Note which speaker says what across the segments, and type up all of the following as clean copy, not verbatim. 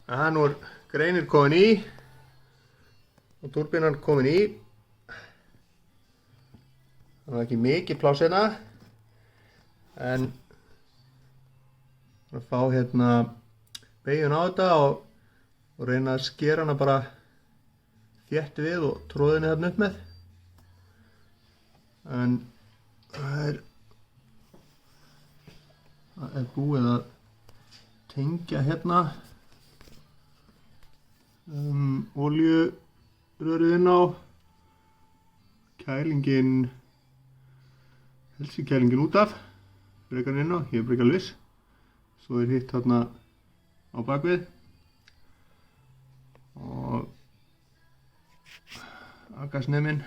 Speaker 1: Nú er greinir komin í og túrbínan komin í. Það var ekki mikið pláss hérna en að fá hérna beygjun á þetta og reyna að skera hana bara þétt við og tróða henni þarna upp með. En það er búið að tengja hérna olíurörið inn á kælingin, helst kælingin út af, frekar inn á, ég er bara ekki alveg viss. Svo er hitt þarna á bakvið og agasneminn.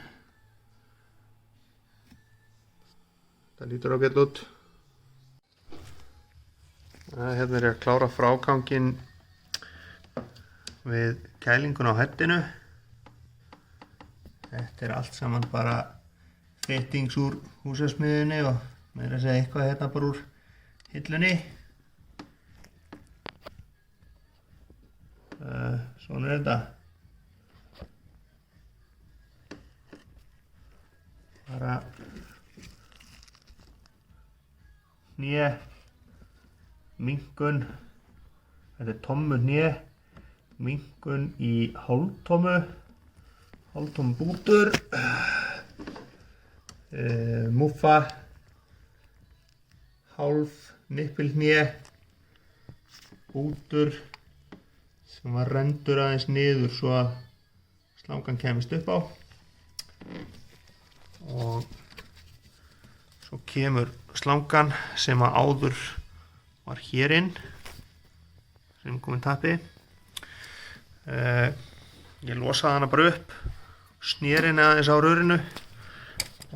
Speaker 1: Það lítur ágætlega út. Hérna er ég að klára fráganginn við kælingun á heddinu. Þetta er allt saman bara fittings úr húsasmiðjunni og meira að segja eitthvað hérna bara úr hillunni. Svona er þetta. Bara hné, minnkun, þetta er tommu hné, minnkun í hálftommu bútur, múffa, hálf nippilhné, bútur sem var rendur aðeins niður svo að slangan kemist upp á og svo kemur slangan sem að áður var hér inn sem kominn tappi. Ég losaði hana bara upp, sneri henni aðeins á rörinu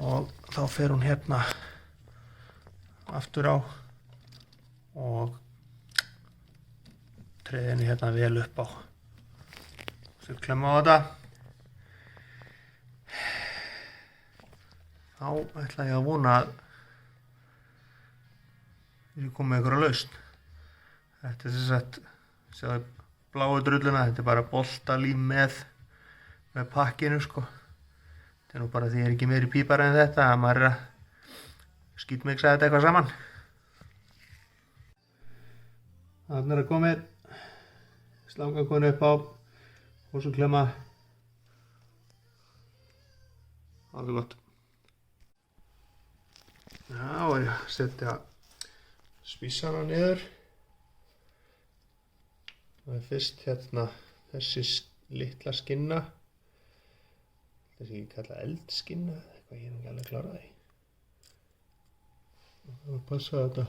Speaker 1: og þá fer hún hérna aftur á og treði henni hérna vel upp á. Svo klemma á þetta. Þá ætla ég að vona að ég kom með einhverja lausn. Þetta er sem sagt, sjáðu bláu drulluna, þetta er bara boltalím með pakkinu sko. Þetta er nú bara því ég er ekki meiri pípara en þetta að maður er að skítmiksa þetta eitthvað saman. Þarna er að komið, slangan komin upp á, hósuklemma. Alveg gott. Já, og ég setja spísana niður. Það er fyrst hérna þessi litla skinna. Þessi ekki kalla eldskinna eða eitthvað, ég er ekki alveg klárað því. Það er að passa að þetta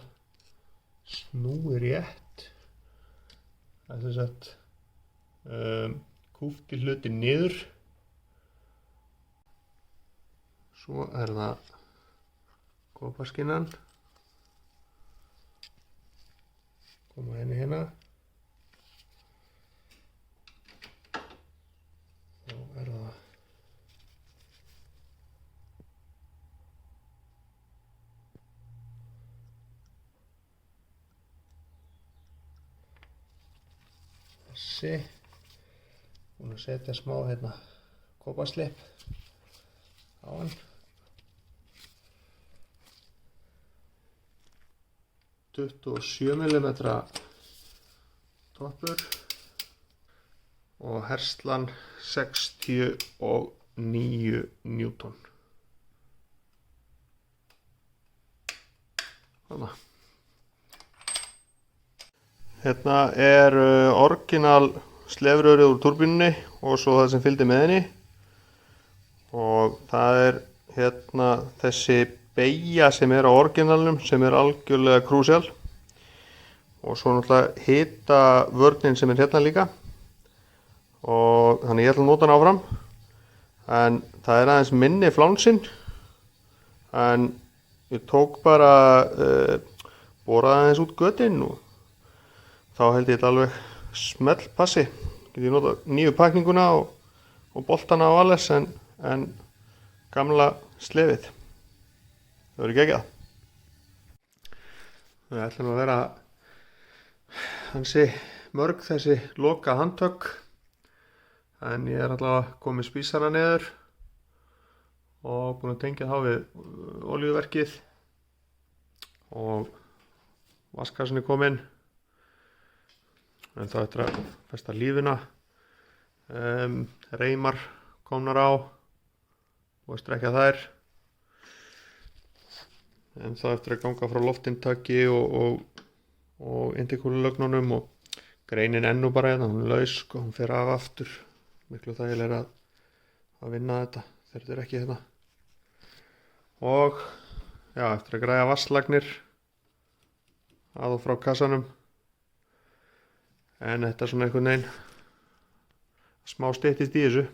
Speaker 1: snúi rétt. Það er sem sagt kúpti hluti niður. Svo er það kopaskinnan. Koma henni hérna. Þá er það þessi. Búin að setja smá hérna kopaslipp á hann. 27 mm toppur og herslan 69 newton. Þannig. Hérna er orginal slefrörið úr túrbínunni og svo það sem fylgdi með henni. Og það er hérna þessi beygja sem er á orginalnum sem er algjörlega krúsjál. Og svo náttúrulega hita vörnin sem er hérna líka. Og þannig ég ætla að nota hann áfram. En það er aðeins minni flánsinn. En ég tók bara boraði aðeins út götin og þá held ég þetta alveg smell passi. Get ég nota nýju pakninguna og boltana á alles en gamla slefið. Það verður geggjað. Það ætla nú að vera hansi mörg þessi loka handtök, en ég er allavega komið spísana niður og búin að tengja þá við olíuverkið og vaskassin er kominn, en það eftir að festa lífina. Reimar komnar á og strekja þær, en það eftir að ganga frá loftinntaki og interkúlulögnunum, og greinin ennú bara hérna, hún er laus og hún fer af aftur, miklu þægilega að vinna þetta þegar þetta er ekki hérna. Og já, eftir að græja vatnslagnir að og frá kassanum, en þetta er svona einhvern veginn smá styttist í þessu.